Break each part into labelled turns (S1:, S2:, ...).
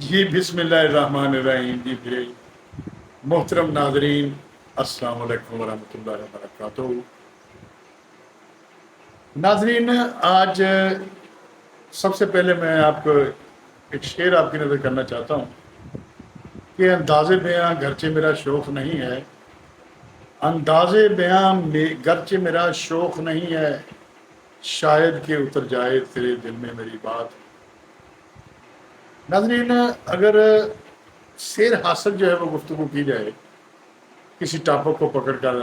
S1: جی بسم اللہ الرحمن الرحیم. جی پھر محترم ناظرین، السلام علیکم ورحمۃ اللہ وبرکاتہ. ناظرین، آج سب سے پہلے میں آپ کو ایک شعر آپ کی نظر کرنا چاہتا ہوں کہ انداز بیاں گرچہ میرا شوق نہیں ہے، انداز بیاں گرچہ میرا شوق نہیں ہے، شاید کہ اتر جائے تیرے دل میں میری بات. ناظرین، اگر سیر حاصل جو ہے وہ گفتگو کی جائے کسی ٹاپک کو پکڑ کر،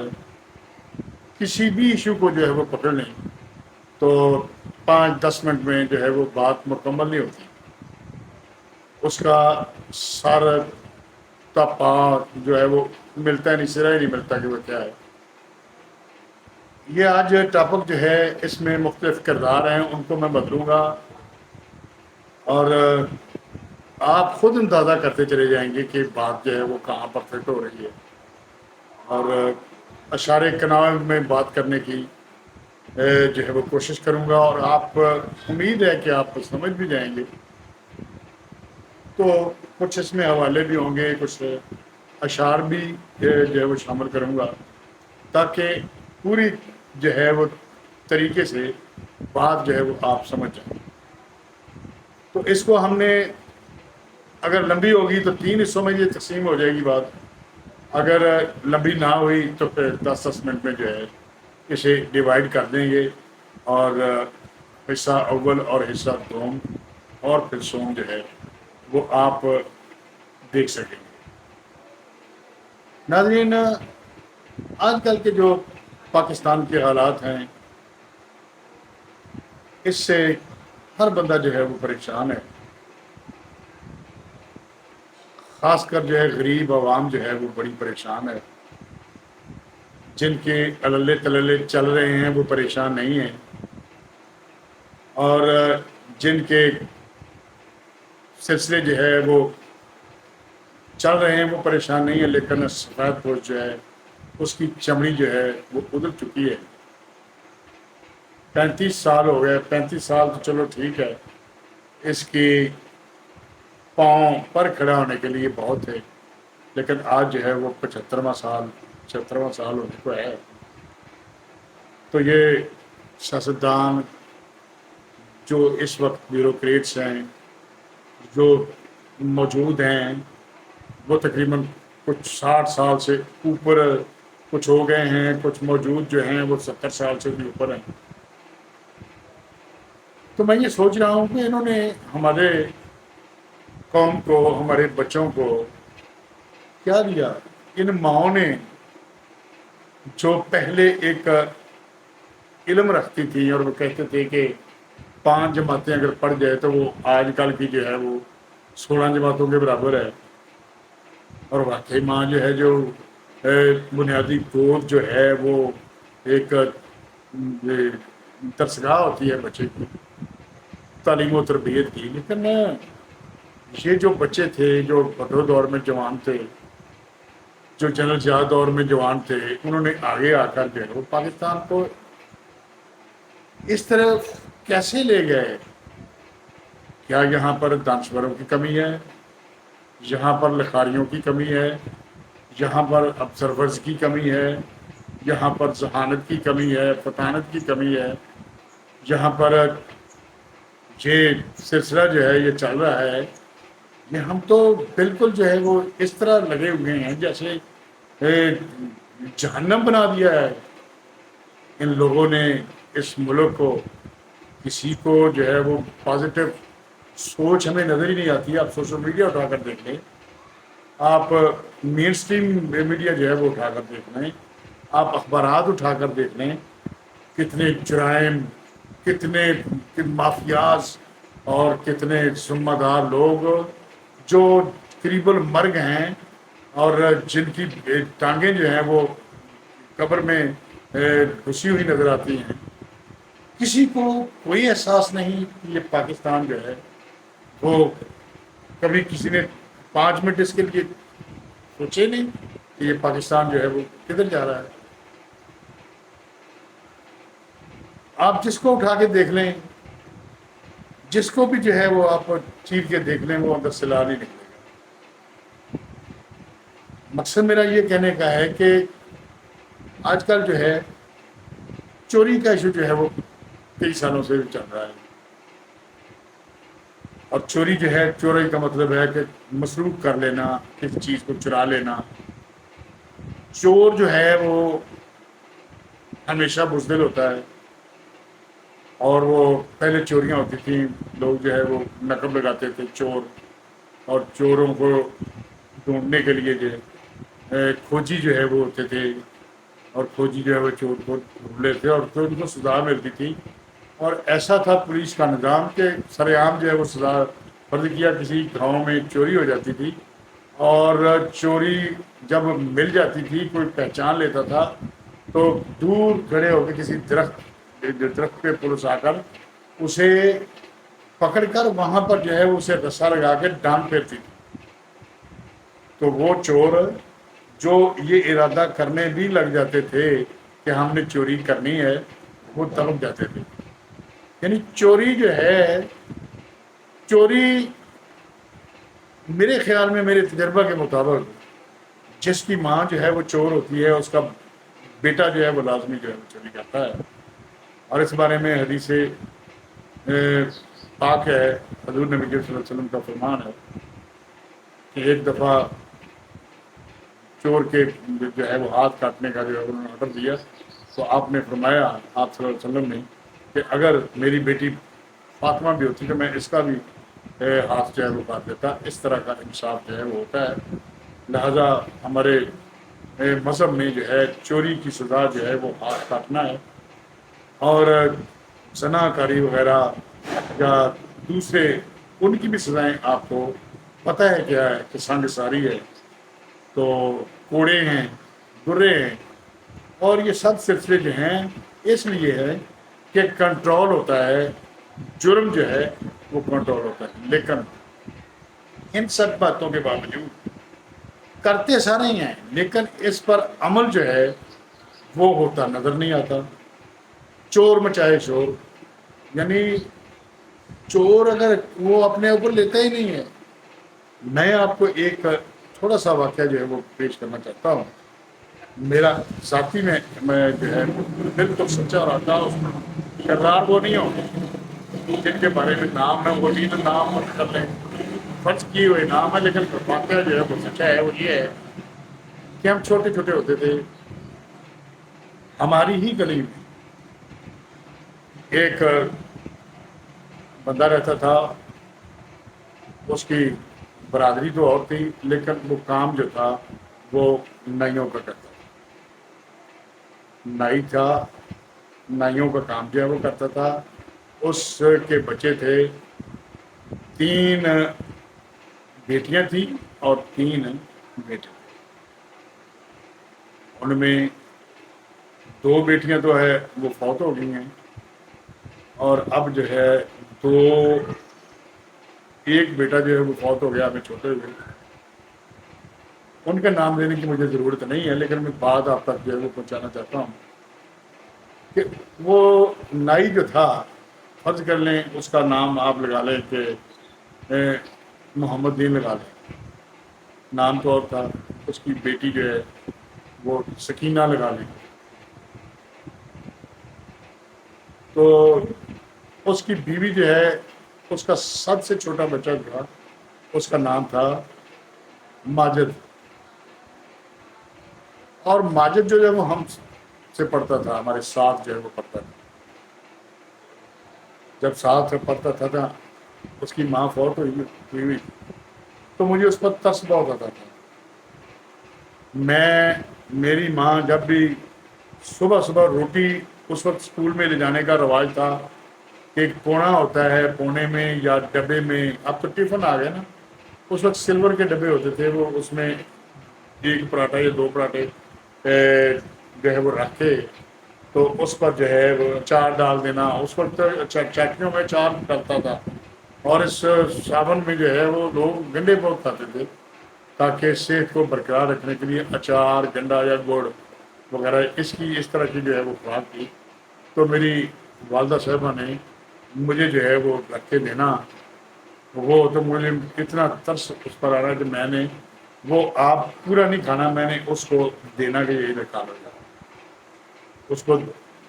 S1: کسی بھی ایشو کو جو ہے وہ پکڑ لیں تو 5-10 منٹ میں جو ہے وہ بات مکمل نہیں ہوتی. اس کا سارا تپا جو ہے وہ ملتا ہے نہیں، سرا ہی نہیں ملتا کہ وہ کیا ہے. یہ آج ٹاپک جو ہے اس میں مختلف کردار ہیں، ان کو میں بدلوں گا اور آپ خود اندازہ کرتے چلے جائیں گے کہ بات جو ہے وہ کہاں پر فٹ ہو رہی ہے. اور اشارے کناوے میں بات کرنے کی جو ہے وہ کوشش کروں گا، اور آپ امید ہے کہ آپ سمجھ بھی جائیں گے. تو کچھ اس میں حوالے بھی ہوں گے، کچھ اشعار بھی جو ہے وہ شامل کروں گا تاکہ پوری جو ہے وہ طریقے سے بات جو ہے وہ آپ سمجھ جائیں. تو اس کو ہم نے اگر لمبی ہوگی تو 3 حصوں میں یہ تقسیم ہو جائے گی بات. اگر لمبی نہ ہوئی تو پھر 10-10 منٹ میں جو ہے اسے ڈیوائڈ کر دیں گے، اور حصہ اول اور حصہ دوم اور پھر سوم جو ہے وہ آپ دیکھ سکیں گے. ناظرین، آج کل کے جو پاکستان کے حالات ہیں اس سے ہر بندہ جو ہے وہ پریشان ہے، خاص کر جو ہے غریب عوام جو ہے وہ بڑی پریشان ہے. جن کے عللے تللے چل رہے ہیں وہ پریشان نہیں ہیں، اور جن کے سلسلے جو ہے وہ چل رہے ہیں وہ پریشان نہیں ہے، لیکن سفید پوش جو ہے اس کی چمڑی جو ہے وہ ادھر چکی ہے. 35 سال ہو گئے. 35 سال تو چلو ٹھیک ہے، اس کی پاؤں پر کھڑا ہونے کے لیے بہت ہے، لیکن آج جو ہے وہ 75واں سال ہونے کو ہے. تو یہ سیاستدان جو اس وقت بیوروکریٹس ہیں جو موجود ہیں وہ تقریباً کچھ 60 سال سے اوپر کچھ ہو گئے ہیں، کچھ موجود جو ہیں وہ 70 سال سے بھی اوپر ہیں. تو میں یہ سوچ رہا ہوں کہ انہوں نے ہمارے قوم کو، ہمارے بچوں کو کیا دیا. ان ماؤں نے جو پہلے ایک علم رکھتی تھی اور وہ کہتے تھے کہ 5 جماعتیں اگر پڑھ جائے تو وہ آج کل کی جو ہے وہ 16 جماعتوں کے برابر ہے. اور واقعی ماں جو ہے جو بنیادی گود جو ہے وہ ایک درسگاہ ہوتی ہے بچے کی تعلیم و تربیت کی. لیکن یہ جو بچے تھے جو بھٹو دور میں جوان تھے، جو جنرل ضیاء دور میں جوان تھے، انہوں نے آگے آ کر جو ہے وہ پاکستان کو اس طرح کیسے لے گئے. کیا یہاں پر دانشوروں کی کمی ہے؟ یہاں پر لکھاریوں کی کمی ہے؟ یہاں پر ابزرورز کی کمی ہے؟ یہاں پر ذہانت کی کمی ہے، فطانت کی کمی ہے؟ یہاں پر یہ سلسلہ جو ہے یہ چل رہا ہے، یہ ہم تو بالکل جو ہے وہ اس طرح لگے ہوئے ہیں جیسے جہنم بنا دیا ہے ان لوگوں نے اس ملک کو. کسی کو جو ہے وہ پازیٹیو سوچ ہمیں نظر ہی نہیں آتی. آپ سوشل میڈیا اٹھا کر دیکھ لیں، آپ مین سٹریم میڈیا جو ہے وہ اٹھا کر دیکھ لیں، آپ اخبارات اٹھا کر دیکھ لیں، کتنے جرائم، کتنے مافیاز اور کتنے ذمہ دار لوگ جو قریب المرگ ہیں اور جن کی ٹانگیں جو ہیں وہ قبر میں گھسی ہوئی نظر آتی ہیں. کسی کو کوئی احساس نہیں کہ یہ پاکستان جو ہے وہ کبھی کسی نے 5 منٹ اس کے لیے سوچے نہیں کہ یہ پاکستان جو ہے وہ کدھر جا رہا ہے. آپ جس کو اٹھا کے دیکھ لیں جس کو بھی جو ہے وہ آپ چیر کے دیکھ لیں وہ اندر سے لال ہی نکلے گا۔ مقصد میرا یہ کہنے کا ہے کہ آج کل جو ہے چوری کا ایشو جو ہے وہ کئی سالوں سے چل رہا ہے، اور چوری جو ہے، چوری کا مطلب ہے کہ مسروق کر لینا، کسی چیز کو چرا لینا۔ چور جو ہے وہ ہمیشہ بزدل ہوتا ہے، اور وہ پہلے چوریاں ہوتی تھیں، لوگ جو ہے وہ نقب لگاتے تھے چور، اور چوروں کو ڈھونڈنے کے لیے جو ہے کھوجی جو ہے وہ ہوتے تھے، اور کھوجی جو ہے وہ چور کو ڈھونڈ لیتے اور پھر ان کو سزا ملتی تھی۔ اور ایسا تھا پولیس کا نظام کہ سر عام جو ہے وہ سزا فرض کیا، کسی گاؤں میں چوری ہو جاتی تھی، اور چوری جب مل جاتی تھی، کوئی پہچان لیتا تھا، تو دور کھڑے ہو کے کسی درخت پہ پولیس آ کر اسے پکڑ کر وہاں پر جو ہے اسے رسا لگا کے ڈانٹ پھیرتی تھی۔ تو وہ چور جو یہ ارادہ کرنے بھی لگ جاتے تھے کہ ہم نے چوری کرنی ہے، وہ دبک جاتے تھے۔ یعنی چوری جو ہے، چوری میرے خیال میں، میرے تجربہ کے مطابق، جس کی ماں جو ہے وہ چور ہوتی ہے، اس کا بیٹا جو ہے وہ لازمی جو ہے وہ چوری کرتا ہے۔ اور اس بارے میں حدیث پاک ہے، حضور نبی صلی اللہ علیہ وسلم کا فرمان ہے کہ ایک دفعہ چور کے جو ہے وہ ہاتھ کاٹنے کا جو ہے انہوں نے آرڈر دیا، تو آپ نے فرمایا، آپ صلی اللہ علیہ وسلم نے، کہ اگر میری بیٹی فاطمہ بھی ہوتی تو میں اس کا بھی ہاتھ جو ہے وہ کاٹ دیتا۔ اس طرح کا انصاف جو ہے وہ ہوتا ہے۔ لہذا ہمارے مذہب میں جو ہے چوری کی سزا جو ہے وہ ہاتھ کاٹنا ہے، اور زنا کاری وغیرہ یا دوسرے ان کی بھی سزائیں آپ کو پتہ ہے کیا ہے، کہ سنگ ساری ہے، تو کوڑے ہیں، درے ہیں، اور یہ سب سلسلے جو ہیں اس لیے ہے کہ کنٹرول ہوتا ہے، جرم جو ہے وہ کنٹرول ہوتا ہے۔ لیکن ان سب باتوں کے باوجود کرتے سارے ہی ہیں، لیکن اس پر عمل جو ہے وہ ہوتا نظر نہیں آتا۔ چور مچائے شور، یعنی چور اگر وہ اپنے اوپر لیتا ہی نہیں ہے۔ میں آپ کو ایک تھوڑا سا واقعہ جو ہے وہ پیش کرنا چاہتا ہوں۔ میرا ساتھی میں جو ہے بالکل سچا اور آتا، اس میں کردار وہ نہیں ہوں جن کے بارے میں نام ہے وہ نہیں، نام مت کر لیں، فرض کیے ہوئے نام ہے، لیکن واقعہ جو ہے وہ سچا ہے۔ وہ یہ ہے کہ ہم چھوٹے چھوٹے ہوتے تھے، ہماری ہی گلی میں ایک بندہ رہتا تھا، اس کی برادری تو اور تھی، لیکن وہ کام جو تھا وہ نائیوں کا کرتا تھا۔ نائی تھا، نائیوں کا کام جو ہے وہ کرتا تھا۔ اس کے بچے تھے، 3 بیٹیاں تھیں اور 3 بیٹے تھے۔ ان میں 2 بیٹیاں تو ہے وہ فوت ہو گئی ہیں، اور اب جو ہے ایک بیٹا جو ہے وہ فوت ہو گیا، ہمیں چھوٹے ہوئے۔ ان کا نام لینے کی مجھے ضرورت نہیں ہے، لیکن میں بات آپ تک جو ہے وہ پہنچانا چاہتا ہوں کہ وہ نائی جو تھا، فرض کر لیں اس کا نام آپ لگا لیں کہ محمد دین لگا لیں، نام تو اور تھا۔ اس کی بیٹی جو ہے وہ سکینہ لگا لیں، تو اس کی بیوی جو ہے، اس کا سب سے چھوٹا بچہ تھا، اس کا نام تھا ماجد۔ اور ماجد جو ہے وہ ہم سے پڑھتا تھا، ہمارے ساتھ جو ہے وہ پڑھتا تھا۔ جب ساتھ پڑھتا تھا اس کی ماں فوت ہوئی، تو مجھے اس پر ترس بہت آتا تھا۔ میری ماں جب بھی صبح صبح روٹی، اس وقت اسکول میں لے جانے کا رواج تھا کہ ایک پونا ہوتا ہے، پونے میں یا ڈبے میں، اب تو ٹفن آ گیا نا، اس وقت سلور کے ڈبے ہوتے تھے، وہ اس میں 1 پراٹھا یا 2 پراٹھے جو ہے وہ رکھ کے، تو اس پر جو ہے وہ اچار ڈال دینا۔ اس وقت چٹنیوں میں اچار ڈلتا تھا، اور اس ساون میں جو ہے وہ لوگ گنڈے بہت کھاتے تھے، تاکہ صحت کو برقرار رکھنے کے لیے اچار، گنڈا یا گڑ وغیرہ اس طرح کی جو ہے وہ خوراک تھی۔ تو میری والدہ صاحبہ نے مجھے جو ہے وہ رکھ کے دینا، وہ تو مجھے اتنا ترس اس پر آ رہا ہے کہ میں نے وہ آپ پورا نہیں کھانا، میں نے اس کو دینا کہ یہی کھا لو جائے اس کو،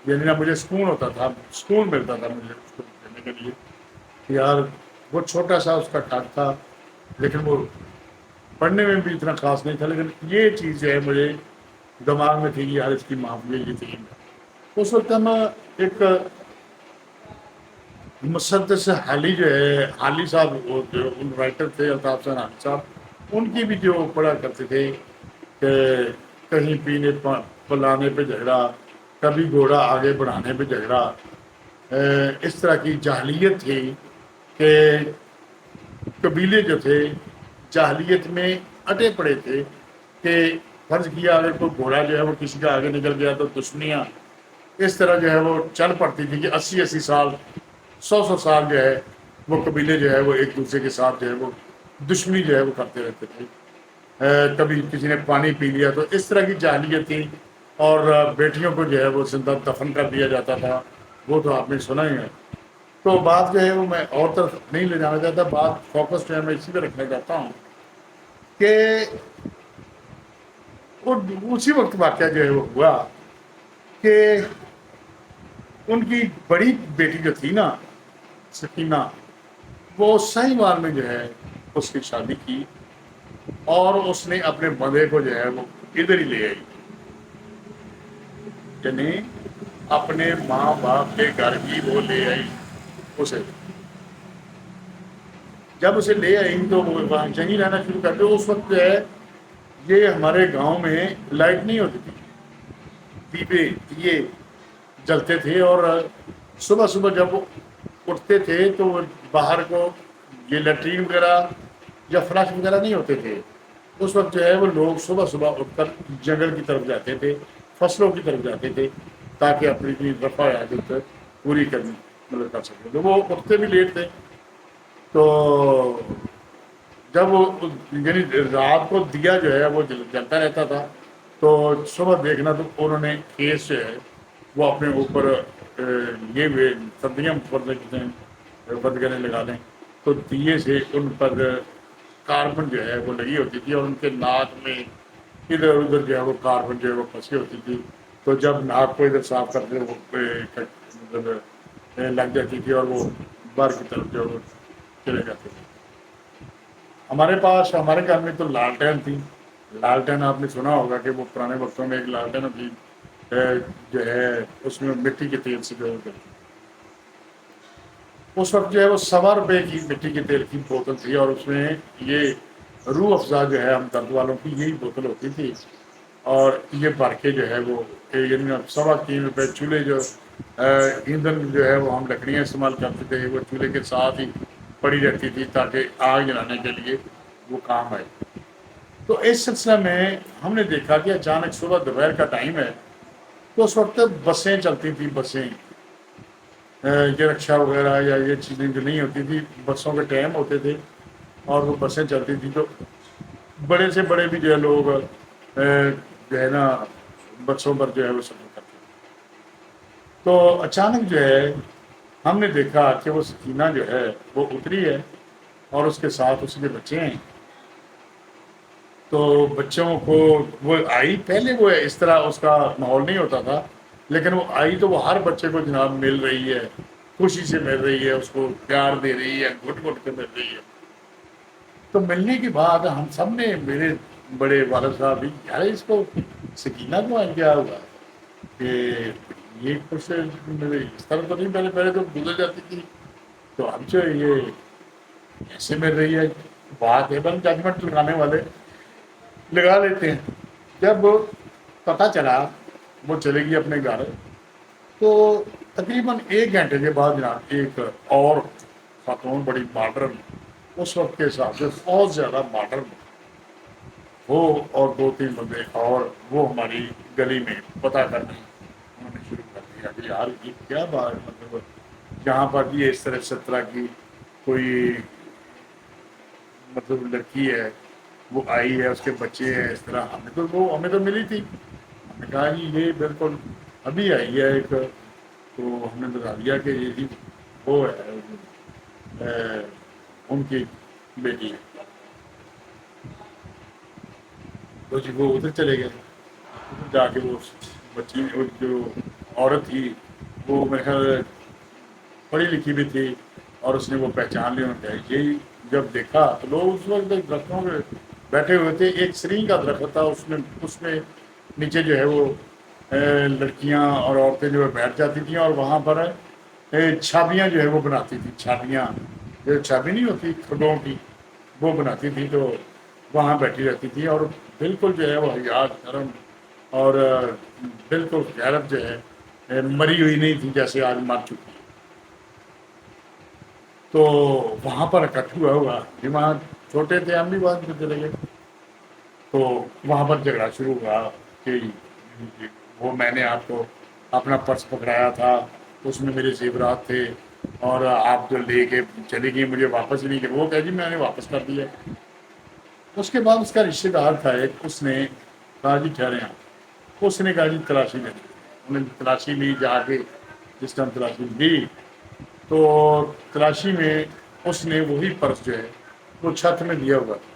S1: یعنی نہ مجھے سکون ہوتا تھا، سکون ملتا تھا مجھے اس کو دینے کے لیے کہ یار وہ چھوٹا سا اس کا ٹاک تھا، لیکن وہ پڑھنے میں بھی اتنا خاص نہیں تھا، لیکن یہ چیز جو ہے مجھے دماغ میں تھی کہ یار اس کی معافی یہ تھی۔ اس وقت ہم ایک مسدس حالی جو ہے، حالی صاحب وہ جو ان رائٹر تھے الطاف حسین حالی صاحب، ان کی بھی جو پڑھا کرتے تھے کہ کہیں پینے پلانے پہ جھگڑا، کبھی گھوڑا آگے بڑھانے پہ جھگڑا، اس طرح کی جاہلیت تھی کہ قبیلے جو تھے جاہلیت میں اٹے پڑے تھے کہ فرض کیا اگر کوئی گھوڑا جو ہے وہ کسی کا آگے نکل گیا تو دشمنیاں اس طرح جو ہے وہ چل پڑتی تھی کہ 80 سال 100 سال جو ہے وہ قبیلے جو ہے وہ ایک دوسرے کے ساتھ جو ہے وہ دشمنی جو ہے وہ کرتے رہتے تھے۔ کبھی کسی نے پانی پی لیا تو اس طرح کی جاہلیت تھی، اور بیٹیوں کو جو ہے وہ زندہ دفن کر دیا جاتا تھا، وہ تو آپ نے سنا ہی ہے۔ تو بات جو ہے وہ میں اور طرف نہیں لے جانا چاہتا، بات فوکس جو ہے میں اسی پہ رکھنا چاہتا ہوں کہ وہ اسی وقت واقعہ جو ہے وہ ہوا کہ ان کی بڑی بیٹی جو تھی نا سکینہ، وہ سہیوال میں جو ہے اس کی شادی کی، اور اس نے اپنے مدے کو جو ہے وہ ادھر ہی لے آئی، یعنی اپنے ماں باپ کے گھر کی وہ لے آئی اسے۔ جب اسے لے آئی تو وہ وہاں یہیں رہنا شروع کر دیا۔ اس وقت جو ہے یہ ہمارے گاؤں میں لائٹ نہیں ہوتی تھی، دیے دیے جلتے تھے، اور صبح صبح جب وہ اٹھتے تھے تو وہ باہر کو یہ لیٹرین وغیرہ یا فلش وغیرہ نہیں ہوتے تھے، اس وقت جو ہے وہ لوگ صبح صبح اٹھ کر جنگل کی طرف جاتے تھے، فصلوں کی طرف جاتے تھے تاکہ اپنی رفع عادت پوری کرنی مطلب کر سکیں۔ تو وہ اٹھتے بھی لیٹ تھے، تو جب وہ یعنی رات کو دیا جو ہے وہ جلتا رہتا تھا، تو صبح دیکھنا تو انہوں نے کیس جو ہے وہ اپنے اوپر یہ سردیاں بند کرنے لگا دیں، تو دیے سے ان پر کاربن جو ہے وہ لگی ہوتی تھی، اور ان کے ناک میں ادھر ادھر جو ہے وہ کاربن جو ہے وہ پھنسی ہوتی تھی، تو جب ناک کو ادھر صاف کرتے وہ مطلب لگ جاتی تھی، اور وہ باہر کی طرف جو ہے وہ چلے جاتے تھے۔ ہمارے پاس ہمارے گھر میں تو لالٹین تھی، لالٹین آپ نے سنا ہوگا کہ وہ پرانے وقتوں میں ایک لالٹین ہوتی جو ہے اس میں مٹی کے تیل سے جو ہے اس وقت جو ہے وہ 1.25 روپے کی مٹی کے تیل کی بوتل تھی، اور اس میں یہ روح افزا جو ہے ہم درد والوں کی یہی بوتل ہوتی تھی، اور یہ بھر کے جو ہے وہ 3.25 روپے چولہے جو ایندھن جو ہے وہ ہم لکڑیاں استعمال کرتے تھے، وہ چولہے کے ساتھ ہی پڑی رہتی تھی تاکہ آگ جلانے کے لیے وہ کام آئے۔ تو اس سلسلہ میں ہم نے دیکھا کہ اچانک صبح دوپہر کا ٹائم ہے، تو اس وقت بسیں چلتی تھیں، بسیں یہ رکشا وغیرہ یا یہ چیزیں جو نہیں ہوتی تھی، بسوں کے ٹائم ہوتے تھے اور وہ بسیں چلتی تھیں، تو بڑے سے بڑے بھی جو ہے لوگ جو ہے نا بسوں پر جو ہے وہ سفر کرتے ہیں۔ تو اچانک جو ہے ہم نے دیکھا کہ وہ سکینہ جو ہے وہ اتری ہے، اور اس کے ساتھ اس کے بچے ہیں۔ تو بچوں کو وہ آئی، پہلے وہ اس طرح اس کا ماحول نہیں ہوتا تھا، لیکن وہ آئی تو وہ ہر بچے کو جناب مل رہی ہے، خوشی سے مل رہی ہے، اس کو پیار دے رہی ہے، گھٹ گھٹ کے مل رہی ہے۔ تو ملنے کے بعد ہم سب نے، میرے بڑے والد صاحب بھی، یار اس کو سکینہ کو کیا ہوا کہ یہ کچھ اس طرح تو نہیں، پہلے پہلے تو گزر جاتی تھی، تو اب جو یہ ایسے مل رہی ہے، بات ہے بن ججمنٹ لگانے والے لگا لیتے ہیں۔ جب پتہ چلا وہ چلے گی اپنے گھر، تو تقریباً 1 گھنٹے کے بعد جناب ایک اور خاتون بڑی ماڈرن، اس وقت کے حساب سے بہت زیادہ ماڈرن، وہ اور 2-3 بندے اور وہ ہماری گلی میں پتہ کرنا انہوں نے شروع کر دیا کہ یار یہ کیا بات، مطلب جہاں پر بھی اس طرح کی کوئی مطلب لڑکی ہے وہ آئی ہے، اس کے بچے ہیں، اس طرح ہمیں تو ملی تھی، ہم نے کہا جی یہ بالکل ابھی آئی ہے ایک، تو ہم نے بتا دیا کہ یہ جی وہ ہے ان کی بیٹی ہے، تو جی وہ ادھر چلے گئے، جا کے وہ بچی وہ جو عورت تھی وہ میرے خیال پڑھی لکھی بھی تھی، اور اس نے وہ پہچان لیا کہ یہی جب دیکھا تو لوگ اس وقت درختوں میں بیٹھے ہوئے تھے، ایک سرینگ کا درخت تھا، اس میں نیچے جو ہے وہ لڑکیاں اور عورتیں جو ہے بیٹھ جاتی تھیں، اور وہاں پر چھابیاں جو ہے وہ بناتی تھیں، چھابیاں جو چھابی نہیں ہوتی کھڈوں کی، وہ بناتی تھی، تو وہاں بیٹھی رہتی تھی، اور بالکل جو ہے وہ حیات نرم اور بالکل غیرت جو ہے مری ہوئی نہیں تھی جیسے آج مر چکی ہے۔ تو وہاں پر اکٹھ ہوا ہوا کہ وہاں چھوٹے تھے، ہم بھی بات میں چلے گئے، تو وہاں پر جھگڑا شروع ہوا کہ وہ میں نے آپ کو اپنا پرس پکڑایا تھا، اس میں میرے زیورات تھے، اور آپ جو لے کے چلی گئی مجھے واپس ہی نہیں کیا، وہ کہہ جی میں نے واپس کر دیا۔ اس کے بعد اس کا رشتے دار تھا ایک، اس نے کہا جی ٹھہرے آپ، اس نے کہا جی تلاشی لیں، انہوں نے تلاشی لی، جا کے جس ٹائم تلاشی لی تو تلاشی میں اس نے وہی پرس جو ہے وہ چھت میں دیا ہوا تھا،